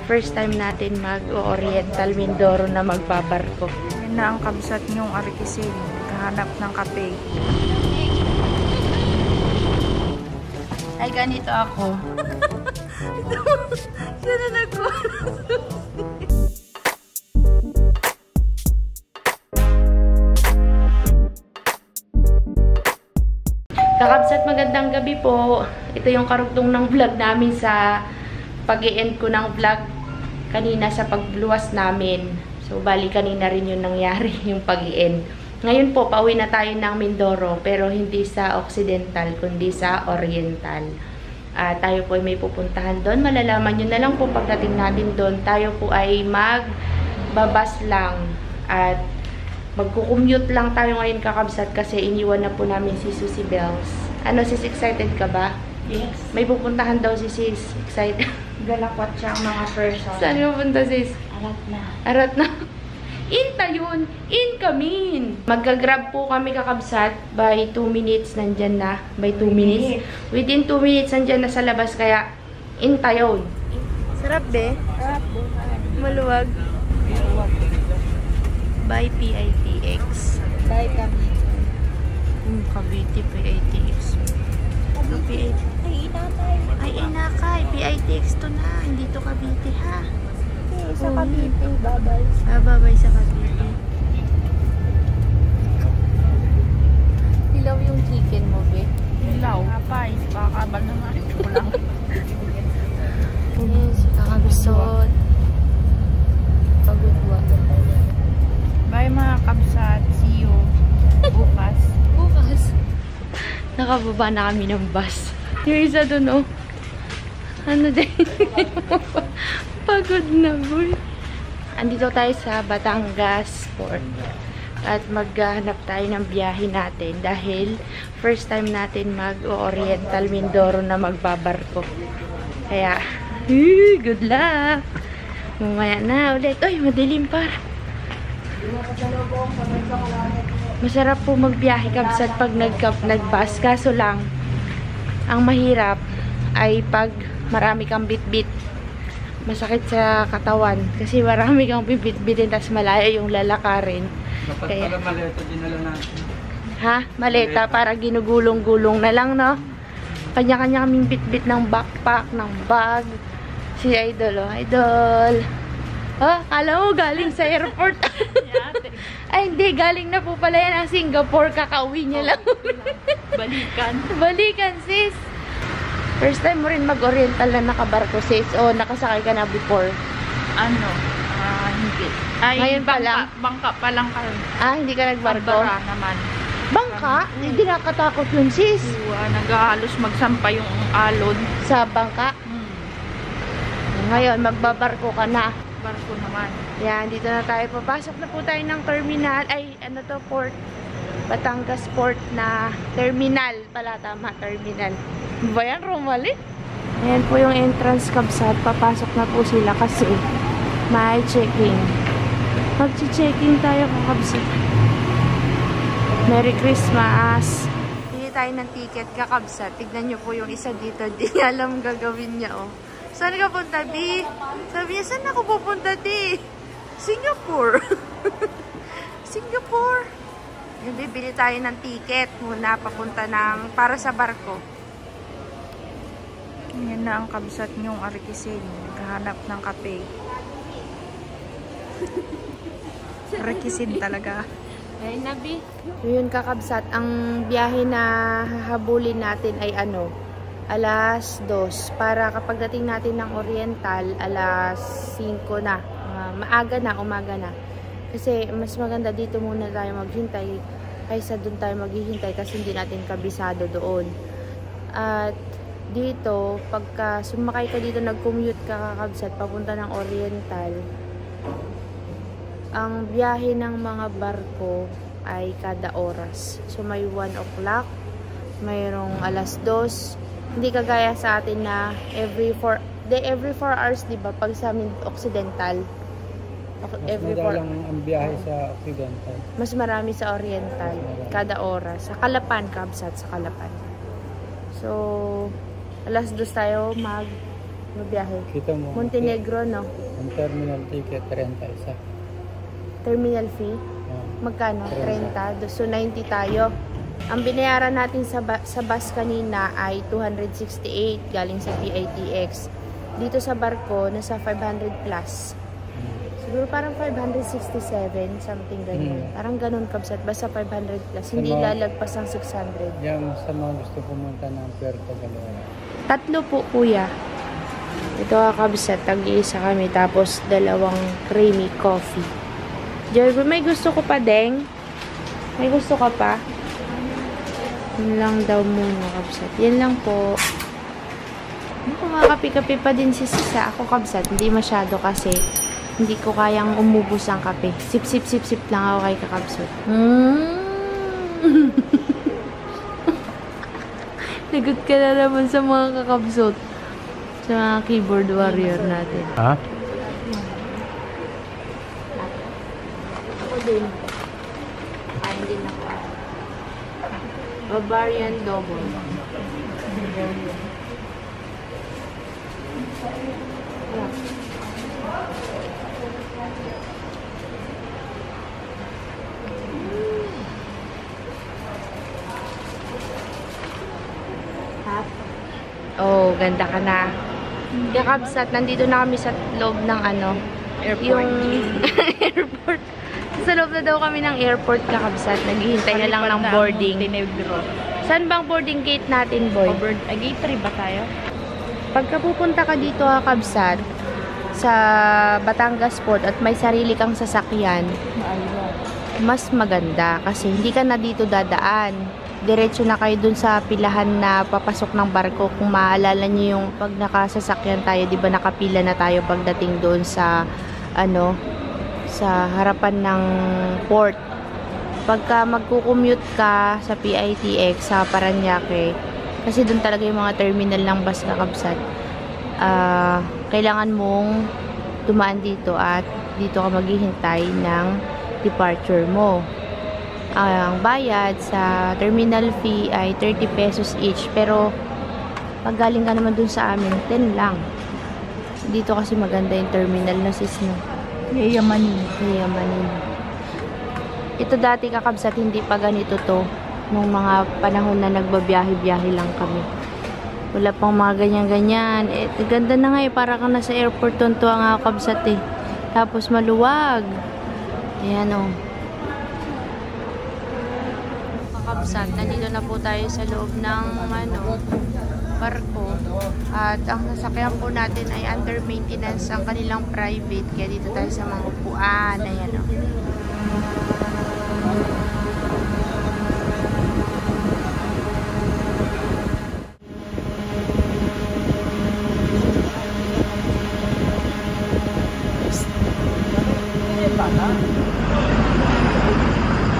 First time natin mag-Oriental Mindoro na magbabarko. Yan na ang kabsat niyong Arikisin. Kahanap ng kape. Ay, ganito ako. Siya na nagkuha. Kakabsat, magandang gabi po. Ito yung karugtong ng vlog namin sa pag-i-end ko ng vlog kanina sa pagluwas namin. So, bali kanina rin yung nangyari, yung pag-i-end. Ngayon po, pauwi na tayo ng Mindoro, pero hindi sa Occidental, kundi sa Oriental. Tayo po ay may pupuntahan doon. Malalaman nyo na lang po pagdating natin doon. Tayo po ay magbabas lang at magkukommute lang tayo ngayon, kakabsat, kasi iniwan na po namin si Susie Bells. Ano, sis, excited ka ba? Yes. May pupuntahan daw si sis. Excited. Galakwat siya ang mga person. Saan pupunta, sis? Arat na. Arat na. Intayon! Inkamin! Magka-grab po kami, kakabsat. By 2 minutes, nandyan na. By 2 minutes. Within 2 minutes, nandyan na sa labas. Kaya, intayon. Sarap, be? Sarap. Maluwag. By PITX. Bye kami. Cavite PITX. Ito PITX. Ay, inakay. Ay, inakay. PITX to na. Hindi to Cavite, ha? Sa Cavite. Bye-bye. Bye-bye sa Cavite. Dilaw yung chicken mo, be. Ilaw. Apay. Pakakabal na nga. Ito lang. Yes, kakabisot. Pagod ba? Bye mga kabsat. See you. Bukas. Bukas. Nakababa na kami ng bus. Yung isa dun, oh. Ano din? Pagod na, boy. Andito tayo sa Batangas Port. At maghanap tayo ng biyahe natin dahil first time natin mag-Oriental Mindoro na magbabarko. Kaya, good luck! Mamaya na ulit. Uy, madilim pa. Masarap po magbiyahe, kabsat, pag nag-bus. Kaso lang, ang mahirap ay pag marami kang bit-bit. Masakit sa katawan. Kasi marami kang bibit-bitin, tas malayo yung lalakarin. Dapat Kaya, pala maleta din na lang natin. ha? Maleta, para ginugulong-gulong na lang, no? Kanya-kanya kaming bit-bit ng backpack, ng bag. Si Idol, oh. Idol! Oh, kala mo galing sa airport. Ay, hindi. Galing na po pala yan ang Singapore. Kakauwi niya lang. Balikan. Balikan, sis. First time mo rin mag-Oriental na nakabarko, sis. O, nakasakay ka na before? Ano? Hindi. Ay, Ngayon pa lang? Bangka pa lang kami. Hindi ka nagbarko? Barbara naman. Bangka? Hindi nakakatakot yun, sis. Naghahalos magsampa yung alon. Sa bangka? Ngayon, magbabarko ka na. Barko naman. Yan, dito na tayo. Papasok na po tayo ng terminal. Ay, ano to, port. Batangas Port na terminal. Pala, tama, terminal. Ba yan, Romali? Ayan po yung entrance, kabsat. Papasok na po sila kasi may checking. Mag-checking tayo, kakabsat. Merry Christmas! Hindi tayo ng ticket, kakabsat. Tignan nyo po yung isa dito. Di niya alam gagawin niya, oh. Saan ka punta, Di? Sabi niya, saan ako pupunta, Di? Singapore. Singapore. Yung bibili tayo ng ticket muna papunta ng para sa barko. Yan na ang kabsat niyong Arikisin. Kahanap ng kape. Arikisin talaga. Ay, Nabi. Yun, kakabsat. Ang biyahe na hahabulin natin ay ano? Alas 2. Para kapag dating natin ng Oriental, alas 5 na. Maaga na, umaga na. Kasi mas maganda dito muna tayo maghintay kaysa doon tayo maghihintay kasi hindi natin kabisado doon. At dito, pagka sumakay ka dito, nag-commute ka, kakabsat, papunta ng Oriental, ang biyahe ng mga barko ay kada oras. So may 1 o'clock, mayroong alas 2. Hindi kagaya sa atin na every 4 hours, di ba? Pag sa amin Occidental, every 4 lang ang biyahe sa Occidental. Mas marami sa Oriental kada oras. Sa Calapan, kabsat, sa Calapan. So, alas 2 tayo mabiyahe? Kita mo. Montenegro, no? Ang terminal ticket, 31. Terminal fee? Magkano? 30. So, 90 tayo. Ang binayaran natin sa bus kanina ay 268 galing sa PITX. Dito sa barko, nasa 500 plus. Siguro parang 567, something ganyan. Parang ganun, kabsat. Basta 500 plus. Hindi lalagpas ang 600. Yung sa mga gusto pumunta ng Puerto Galera. 3 po, kuya. Ito kabsat. Tag-iisa kami. Tapos 2 creamy coffee. Joy, may gusto ko pa, Deng. May gusto ka pa? Yun lang daw muna, kabsat. Yan lang po. Kumakapi-kapi pa din si Sisa. Ako, kabsat. Hindi masyado kasi hindi ko kayang umubos ang kape. Sip, sip, sip, sip lang ako kay kakabsat. Lagot ka na naman sa mga kakabsot. Sa mga keyboard warrior natin. Ha? Ako din. Kain din ako. Bavarian double. Oh, ganda ka na. Kakabsat, nandito na kami sa loob ng airport. Yung airport. Sa loob na daw kami ng airport, kakabsat. Naghihintay na lang ng boarding. Saan bang boarding gate natin, boy? Gate 3 ba tayo? Pagka pupunta ka dito, kakabsat, sa Batangas Port at may sarili kang sasakyan, mas maganda kasi hindi ka na dito dadaan. Diretso na kayo dun sa pilahan na papasok ng barko. Kung maalala niyo yung pag nakasasakyan tayo, di ba nakapila na tayo pagdating doon sa sa harapan ng port. Pagka magko-commute ka sa PITX sa Parañaque, kasi doon talaga yung mga terminal ng bus, kakabsat, kailangan mong dumaan dito at dito ka maghihintay ng departure mo. Ang bayad sa terminal fee ay 30 pesos each. Pero, pag galing ka naman dun sa amin, 10 lang. Dito kasi maganda yung terminal na sis, no? Yayamanin. Ito dati, kakabsat, hindi pa ganito to. Nung mga panahon na nagbabiyahe-biyahe lang kami. Wala pang mga ganyan-ganyan. Ganda na nga eh. Para kang nasa airport to ang kakabsat eh. Tapos maluwag. Ayan o. Kakabsat, nandito na po tayo sa loob ng barko. At ang sasakyan po natin ay under maintenance ang kanilang private. Kaya dito tayo sa mga upuan. Ayan o.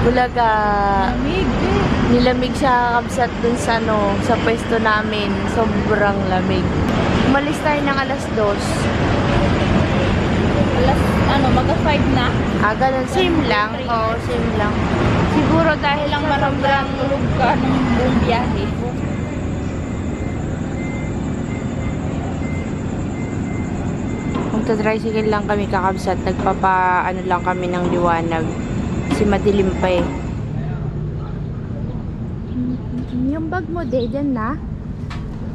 Bulaga. Nilamig siya, kakabsat, dun sa sa pwesto namin. Sobrang lamig. Umalis tayo ng alas 2. Maga 5 na? Ganun. Same lang. Oo, same lang. Siguro dahil lang sobrang tulog ka ng buong biyahe. Magta-tricycle lang kami, kakabsat. Lang kami ng liwanag. Kasi madilim pa eh. Yung bag mo, dyan na.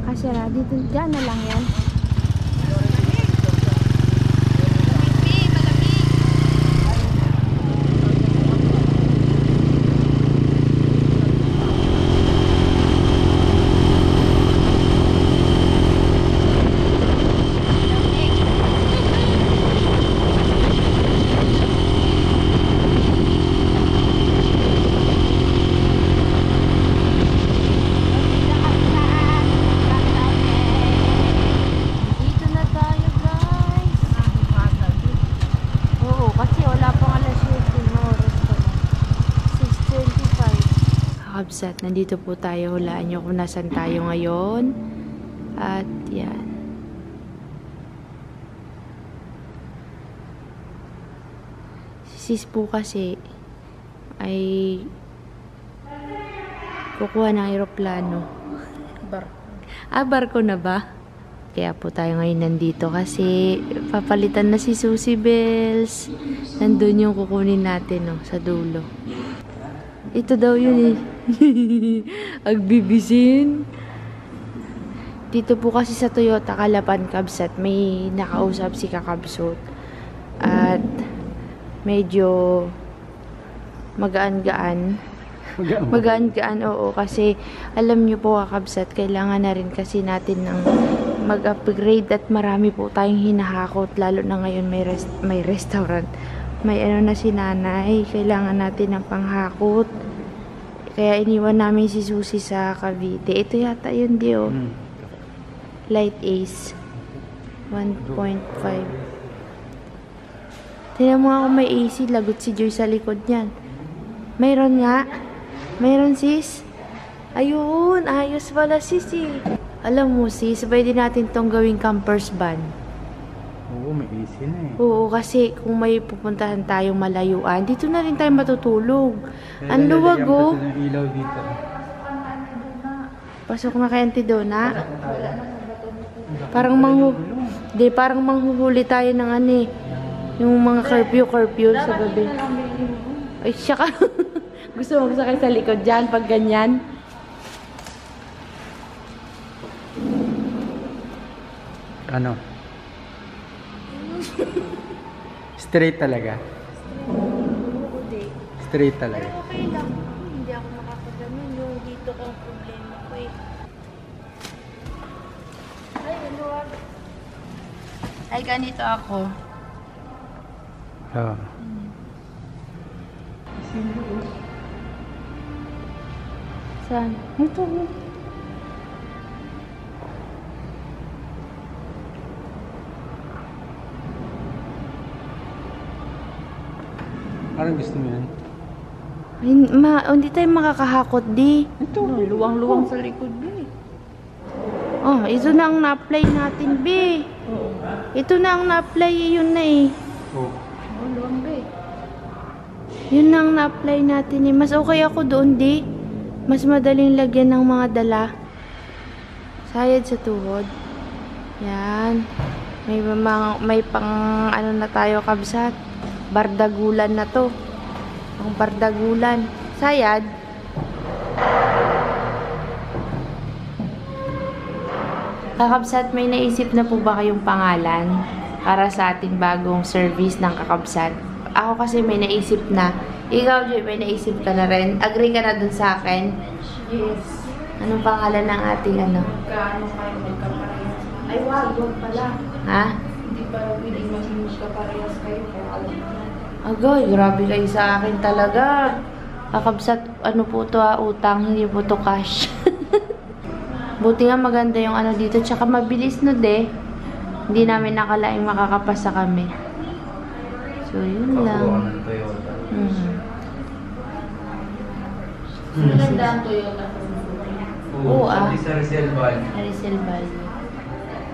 Kasi dito, dyan na lang yan. Kabsat, nandito po tayo. Hulaan nyo kung nasan tayo ngayon. At yan. Si sis po kasi ay kukuha ng aeroplano. Barko. Barko na ba? Kaya po tayo ngayon nandito kasi papalitan na si Susie Bells. Nandun yung kukunin natin, no, sa dulo. Ito daw yun eh. Agbibisin. Dito po kasi sa Toyota Calapan Kabsat, may nakausap si Kakabsot. At medyo magaan-gaan. Magaan-gaan, oo. Kasi alam nyo po, Kakabsat, kailangan na rin kasi natin ng mag-upgrade at marami po tayong hinahakot. Lalo na ngayon may restaurant. May ano na si nanay. Kailangan natin ng panghakot. Kaya iniwan namin si Susie sa Cavite. Ito yata yun, Dio. Light Ace. 1.5. Tingnan mo ako may AC. Lagot si Joy sa likod niyan. Mayroon nga. Mayroon, sis. Ayun. Ayos pala, sis eh. Alam mo, sis, pwede natin tong gawing campers van. Oo, may AC na eh. Oo, kasi kung may pupuntahan tayong malayuan, dito na rin tayo matutulog. Ang luwag, oh. Ng ilaw dito. Pasok na kay Auntie Donna. Parang parang manghuhuli tayo ng ano eh. Yung mga curfew sa gabi. Ay, siya ka. Gusto mo sakay sa likod dyan pag ganyan? Ano? Straight talaga? Straight talaga. Okay lang. Hindi ako makakaganon. Yung dito ko ang problema ko eh. Ay, maluwag. Ay, ganito ako. Oo. Saan? Ito. Parang gusto mo yan? Ay, hindi tayo makakahakot, di. Ito, luwang-luwang sa likod, di. Oh, ito na ang na-apply natin, be. Ito na ang na-apply, yun na eh. Oo. Oh, luwang, be. Yun na ang na-apply natin eh. Mas okay ako doon, di. Mas madaling lagyan ng mga dala. Sayad sa tuhod. Yan. May pang ano na tayo, Kabsat. Bardagulan na to. Ang bardagulan. Sayad. Kakabsat, may naisip na po ba kayong pangalan para sa ating bagong service ng Kakabsat? Ako kasi may naisip na. Ikaw, Joy, may naisip ka na rin. Agree ka na dun sa akin? Yes. Anong pangalan ng ating ano? Kaano kayo magkaparehas? Ay, wag pala. Ha? Hindi pa rin pwedeng maging magkaparehas kayo. Kaya alam mo. Agoy, grabe kayo sa akin talaga. Kakabsat, ano po to utang, hindi po to cash. Buti nga maganda yung ano dito, tsaka mabilis no de. Hindi namin nakalaing makakapasa kami. So, yun lang. Maganda ang Toyota. Oo, Sa Rizal Val. Rizal Valle.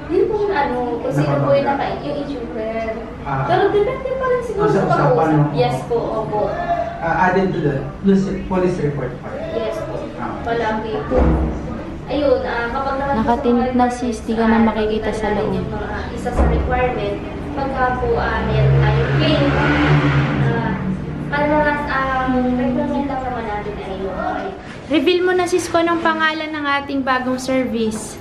Hindi po ano, kung sino po yung yung itsure. Pero depende pa rin siguro Sa sa usapan pag-uusap. mo. Yes po, opo. Added to the police report part. Yes po. Palagi po. Ayun, kapag Nakatinit na sis, di ka na makikita sa loob. Isa sa requirement, pagka po meron tayong claim, requirement lang naman natin ay yung Reveal mo na sis ko anong pangalan ng ating bagong service.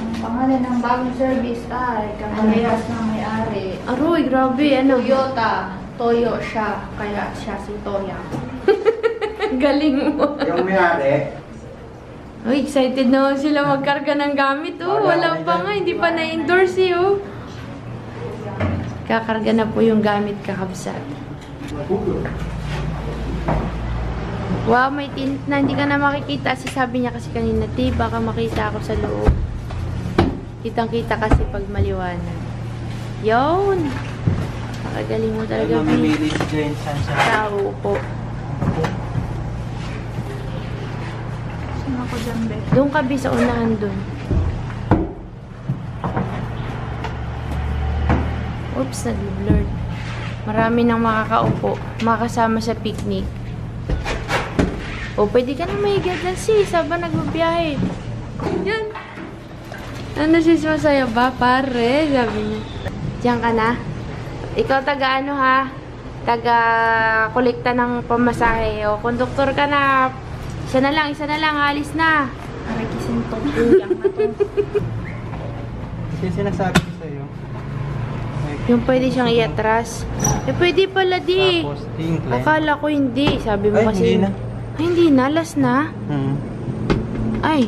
Ang pangalan ng bagong service ay kaparehas ng may-ari. Aroy, grabe, ano? Toyota. Toyo siya, kaya siya si Toya. Galing mo. Yung may-ari, Uy, excited na sila magkarga ng gamit, oh. Wala pa nga, hindi pa na-endorse, eh, oh. Kakarga na po yung gamit, Kakabsat. Wow, may tint na hindi ka na makikita. Kasi sabi niya kasi kanina, Ti, baka makita ako sa loob. Kitang-kita kasi pag maliwanag. Yun! Nakagaling mo talaga, Bi. Tao po. Sino ako dyan, Be? Doon ka, Bi, sa unahan doon. Oops, nag-blurred. Marami nang makakaupo. Makasama sa picnic. O, pwede ka na mahiga dyan, sis. Habang nagbabiyahe. Yan. Ano sis, masaya ba, pare? Sabi niya. Diyan ka na? Ikaw taga ano ha? Taga kolekta ng pamasahe. O, konduktor ka na. Isa na lang, alis na. Aray, kisintong tuyang na to. Kasi sinasabi ko sa'yo. Yung pwede siyang iatras. Eh, pwede pala di. Tapos, incline. Akala ko hindi. Sabi mo Ay, kasi. hindi na. Ay, hindi na. Last na. Ay.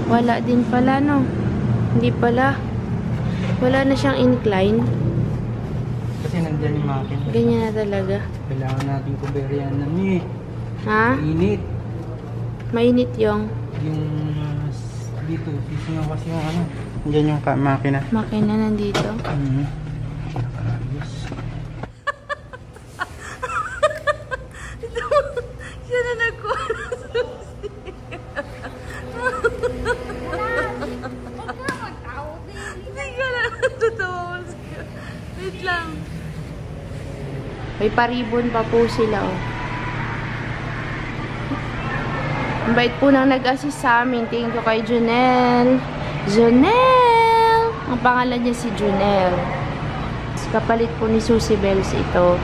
Wala din pala, no? Hindi pala. Wala na siyang incline. Kasi nandyan yung makina. Ganyan na talaga. Kailangan natin kuberyan na niya. Ha? Init. Mainit yung Yung dito, dito nga kasi yung ano. Nandyan yung makina. makina nandito. Yes. Siya na nagkuha ng susi. Hindi ka na natutuwa. Wait lang. May paribon pa po sila, oh. Ang bait po nang nag-assist sa amin. Thank you kay Junel. Junel! Ang pangalan niya si Junel. Kapalit po ni Susie Bells ito.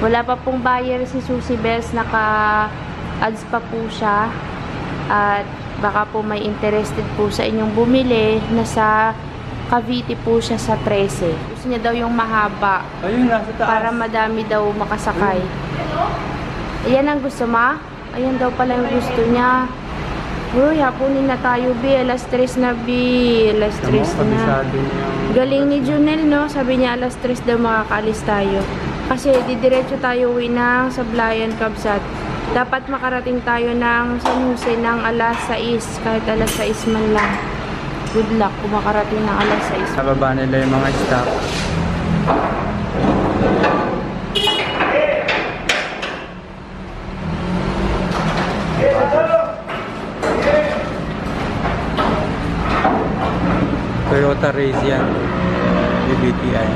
Wala pa pong buyer si Susie Bells. Naka-ads pa po siya. At baka po may interested po sa inyong bumili. Nasa Cavite po siya sa 13. Gusto niya daw yung mahaba. Ayun, nasa taas. Para madami daw makasakay. Ayan ang gusto ma? Ayan daw pala yung gusto niya. Uy, hapunin na tayo, B. Alas 3 na, B. Alas 3 na. Galing ni Junel, no? Sabi niya, alas 3 daw makakaalis tayo. Kasi, didiretso tayo uwi ng Sablayan, Kabsat. Dapat makarating tayo ng San Jose ng alas 6. Kahit alas 6 man lang. Good luck kung makarating ng alas 6. Nababa nila yung mga stock. Toyota Race yan. BBTI.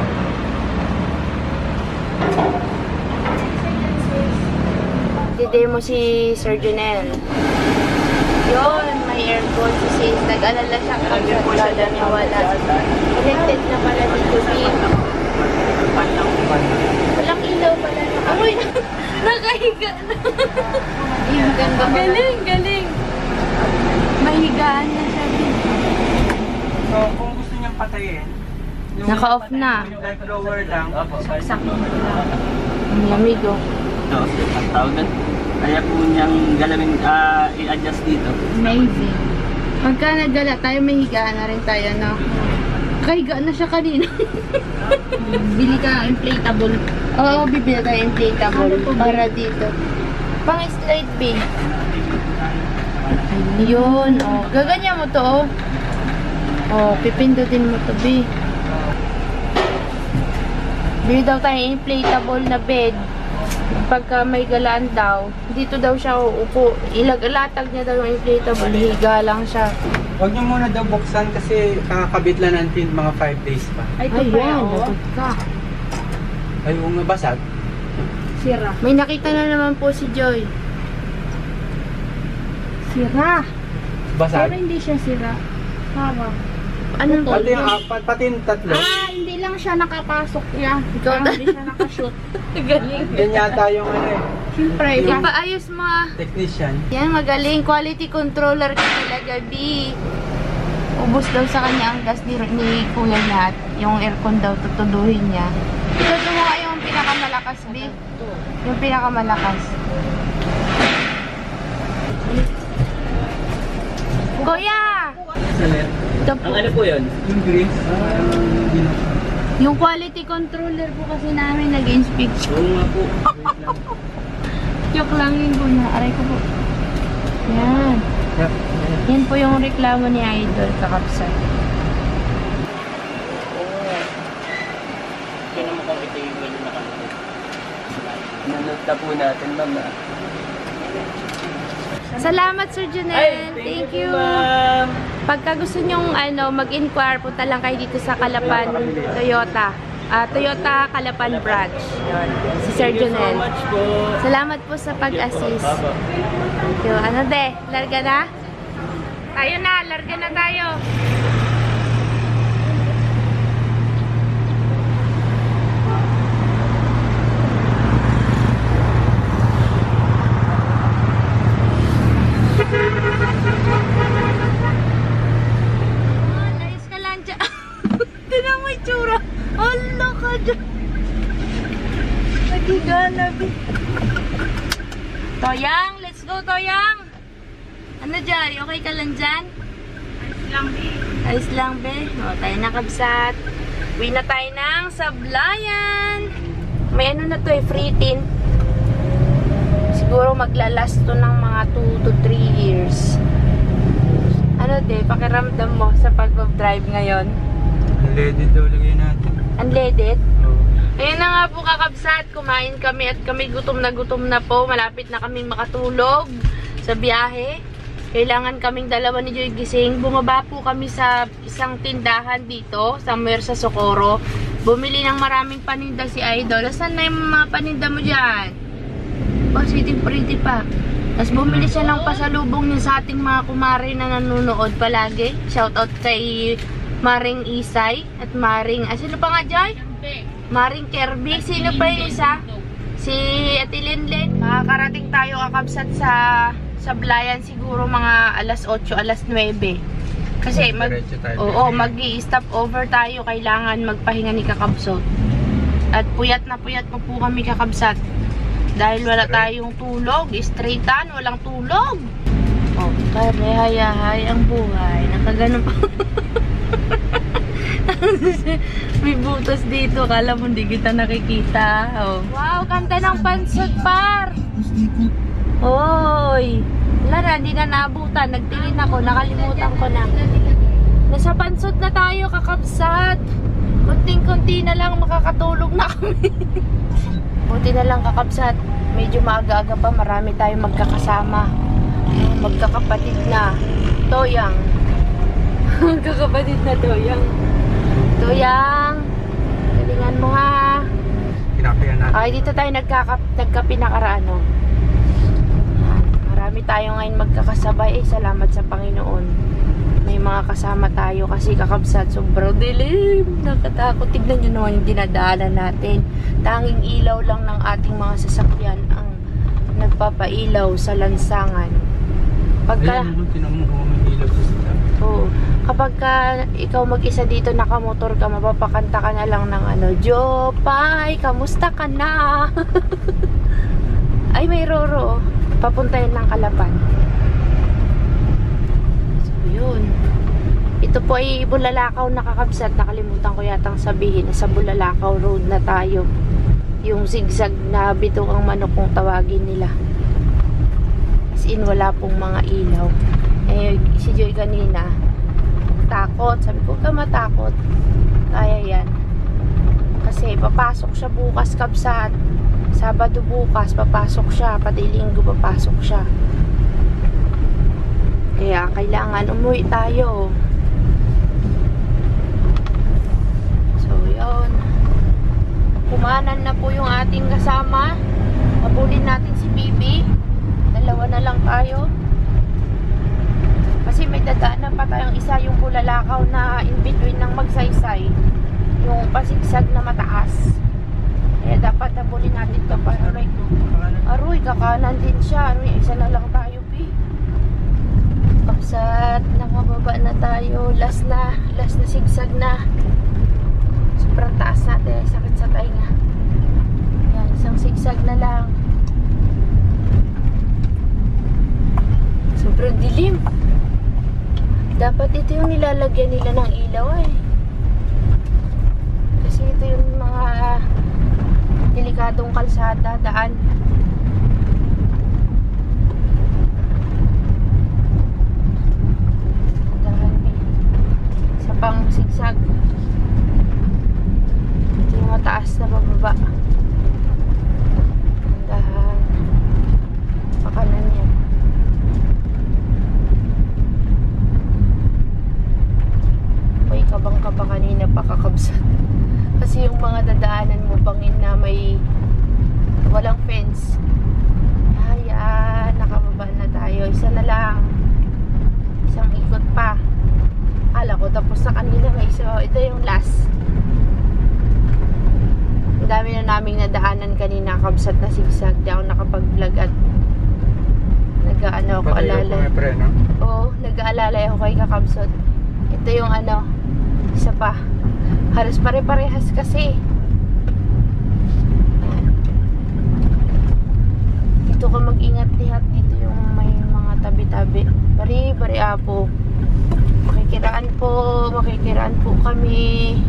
Didemo si Sir Junel. Yun, may aircon si Sis. Nag-alala siya kung saan niya wala. Connected na pala dito, Big. Walang ilaw pala. Amoy! Nakahiga na. Galing, galing. Mahigaan na siya, Big. So, kung gusto niyang patayin, Naka-off na. yung light blower lang, Saksak mo na. Ang lamig, oh. Ito, ang tawag doon. Kaya po niyang galawin, i-adjust dito. Amazing. Pagka naggala tayo, may higaan na rin tayo, no? Kahiga na siya kanina. Bili ka ng inflatable. Oo, bibili tayo inflatable para dito. Pang slide B. Yun, oh. Gaganyan mo to, oh. Oh, pipindutin mo to, B. Bili daw tayo inflatable na bed. Pagka may galaan daw, dito daw siya uupo. Ilag-alatag niya daw yung inflatable. Higa lang siya. Huwag niyo muna daw buksan kasi kakabit lang natin mga 5 days pa. Ay, ito pa Ayan, oh. lagot ka. Ay, huwag mabasag. Sira. May nakita na naman po si Joy. Sira. Basag. Pero hindi siya sira. Parang. Anong Pati yung apat, pati yung tatlo. Hindi lang siya nakapasok niya. Ikaw Parang hindi siya nakashoot. Galing. Yan yata yung ano eh. Siyempre, Ipaayos mo ah. Technician. Yan, magaling. Quality controller ka talaga, B. Ubus daw sa kanya ang gas ni kuya niya at yung aircon daw tutuduhin niya. Ikaw gumawa yung pinakamalakas, B. Yung pinakamalakas. Kuya! Salit. Ito Ang po. ano po yun? Yung green. Yung quality controller po kasi namin nag-inspection. Oo nga po. Joke lang yun, kuya. Aray ko po. Yan. Yep. Yan po yung reklamo ni Idol Kakapsat. Ito naman kung ito yung wala na kami. Nanood na po natin, ma'am. Salamat, Sir Junel. Thank you. Ma'am. Pagka gusto nyong mag-inquire, punta lang kayo dito sa Calapan Toyota. Toyota Calapan branch. Yun. Si Sir Thank you so Junel. much po. Salamat po sa pag-assist. Thank you. Ano de? Larga na? Tayo na. Larga na tayo. Hala ka dyan. Nagigana, be. Toyang, let's go, Toyang. Ano dyan? Okay ka lang dyan? Ayos lang, be. Ayos lang, be. O, tayo na, kabsat. Uwi na tayo ng Sablayan. May ano na to eh, free tint. Siguro maglalast to ng mga 2 to 3 years. Ano de, pakiramdam mo sa pag-drive ngayon? Unleaded daw lagay natin. Unleaded? Oo. Ayun na nga po kakabsat, kumain kami at kami gutom na po. Malapit na kaming makatulog sa biyahe. Kailangan kaming dalawa ni Joy gising. Bumaba po kami sa isang tindahan dito, somewhere sa Socorro. Bumili ng maraming paninda si Idol. Saan na yung mga paninda mo dyan? Pretty pa. Tapos bumili siya ng pasalubong niya sa ating mga kumare na nanonood palagi. Shoutout kay Maring Isay at Maring... sino pa nga, Joy? Maring Kirby. Sino pa yung isa? Si Ate Linlen. Makakarating tayo kakabsat sa Sablayan siguro mga alas 8, alas 9. Kasi mag-i-stop over tayo. Kailangan magpahinga ni kakabsat. At puyat na puyat pa po kami kakabsat. Dahil wala tayong tulog. Straightan, walang tulog. Oh, kare-hayahay ang buhay. Nakaganon pa. May butas dito. Kala mo hindi kita nakikita. Oh. Wow, ganda ng pansot, par. Hoy. Wala na, hindi na naabutan. Nagtilin ako. Nakalimutan ko na. Nasa pansot na tayo, kakabsat. Kunting-kunti na lang makakatulog na kami. Buti na lang kakabsat. Medyo maaga-aga pa. Marami tayong magkakasama. Magkakapatid na. Toyang. Magkakapatid na Toyang. Toyang. Galingan mo ha. Pinapayan natin. Ay, dito tayo nagkapi nakaraan. No? Marami tayo ngayon magkakasabay. Salamat sa Panginoon. May mga kasama tayo kasi kakabsat. Sobrang dilim. Nakatakot. Tignan nyo naman yung dinadaanan natin. Tanging ilaw lang ng ating mga sasakyan ang nagpapailaw sa lansangan. Pagka... Oo. Kapag ikaw mag-isa dito nakamotor ka, mapapakanta ka na lang ng ano, Jopay, kamusta ka na? Ay, may Roro. Papuntayin ng Kalapan. So, yun. Ito po ay Bulalakaw na kakabsat. Nakalimutan ko yatang sabihin. Sa Bulalakaw Road na tayo. Yung zigzag na bitong ang manok kung tawagin nila. As in, wala pong mga ilaw. Eh, si Joy kanina, takot. Sabi ko, huwag ka matakot. Kaya yan. Kasi papasok siya bukas kabsat. Sabado bukas, papasok siya. Pati linggo, papasok siya. Kaya kailangan umuwi tayo. So, yun. Kumanan na po yung ating kasama. Habulin natin si Bibi. Dalawa na lang tayo. Kasi may dadaanan pa tayong isa, yung Bulalakaw na in between ng Magsaysay. Yung pasigsag na mataas. Kaya dapat habulin natin ito para aroy, kakanan din siya. Aroy, isa na lang tayo, Pi. Kapsat, nakababa na tayo. Last na sigsag na. Sobrang taas natin, sakit sa tainga. Yan, isang sigsag na lang. Sobrang dilim. Dapat ito yung nilalagyan nila ng ilaw eh. Kasi ito yung mga delikadong kalsada, daan. Sa pang sigsag. Ito yung mataas na pababa. Dahan. Pakanan yan. Kabang-kaba kanina pakakabsat. Kasi yung mga dadaanan mo bangin na may walang fence. Ayan, nakababa na tayo. Isa na lang. Isang ikot pa. Akala ko tapos na kanina may isa. Ito yung last. Ang dami na naming nadaanan kanina kabsat na sigsag. Di ako nakapag-vlog at nag-ano ako alala. Oo, nag-aalalay ako kay kakabsat. Ito yung ano, isa pa. Halos pare-parehas kasi. Dito ka mag-ingat lihat. Dito yung may mga tabi-tabi. Bari apo. Makikiraan po kami.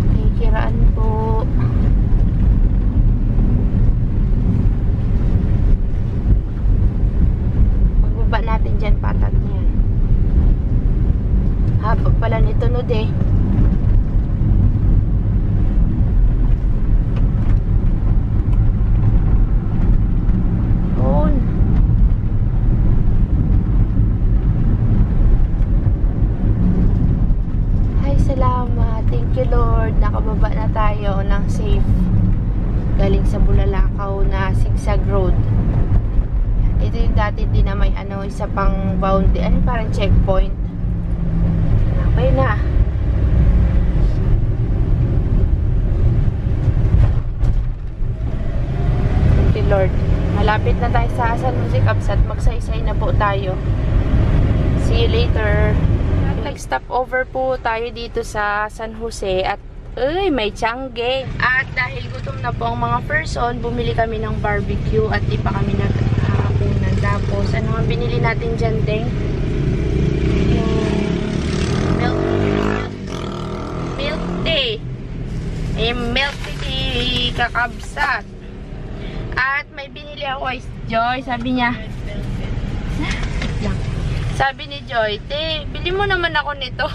Makikiraan po. Pagbaba natin dyan, patag niyan. Haba pala nito no de. Yun. Ay, salamat. Thank you, Lord. Nakababa na tayo ng safe. Galing sa Bulalakaw na zigzag road. Ito yung dati din na may isa pang boundary. Parang checkpoint. Okay na. Thank you, Lord. Malapit na tayo sa San Jose Capsat. Magsaysay na po tayo. See you later. Nag-stop over po tayo dito sa San Jose at may Changi. At dahil gutom na po ang mga person, bumili kami ng barbecue at di pa kami naghahaponan. Tapos, ano nga binili natin dyan, Deng? Milk tea. Milk tea kakabsat. At may binili ako kay Joy. Sabi niya, sabi ni Joy, te, bili mo naman ako nito.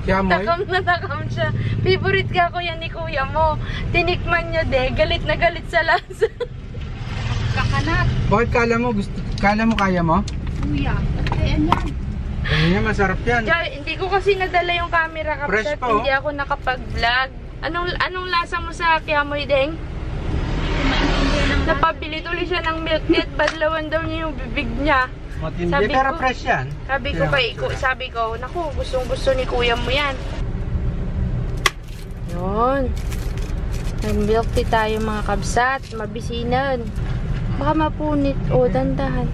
Takam na takam siya. Favorite ka ko yan ni kuya mo. Tinikman niya de, galit na galit sa lasa. Kakanat. Bakit kala mo kaya mo? Kuya, ayan yan. Yan, masarap yan. Joy, hindi ko kasi nadala yung camera Fresh kapsat. pa, oh. Hindi ako nakapag-vlog. Anong lasa mo sa kiamoy, Deng? Napabili tuloy siya ng milk tea. Badlawan daw niya yung bibig niya. Matindi, Sabi pero ko- fresh yan. Sabi ko, naku, gustong-gusto ni kuya mo yan. Yun. Nag-milk tea tayo mga kabsat. Mabisinan. Baka mapunit. O, dandahan.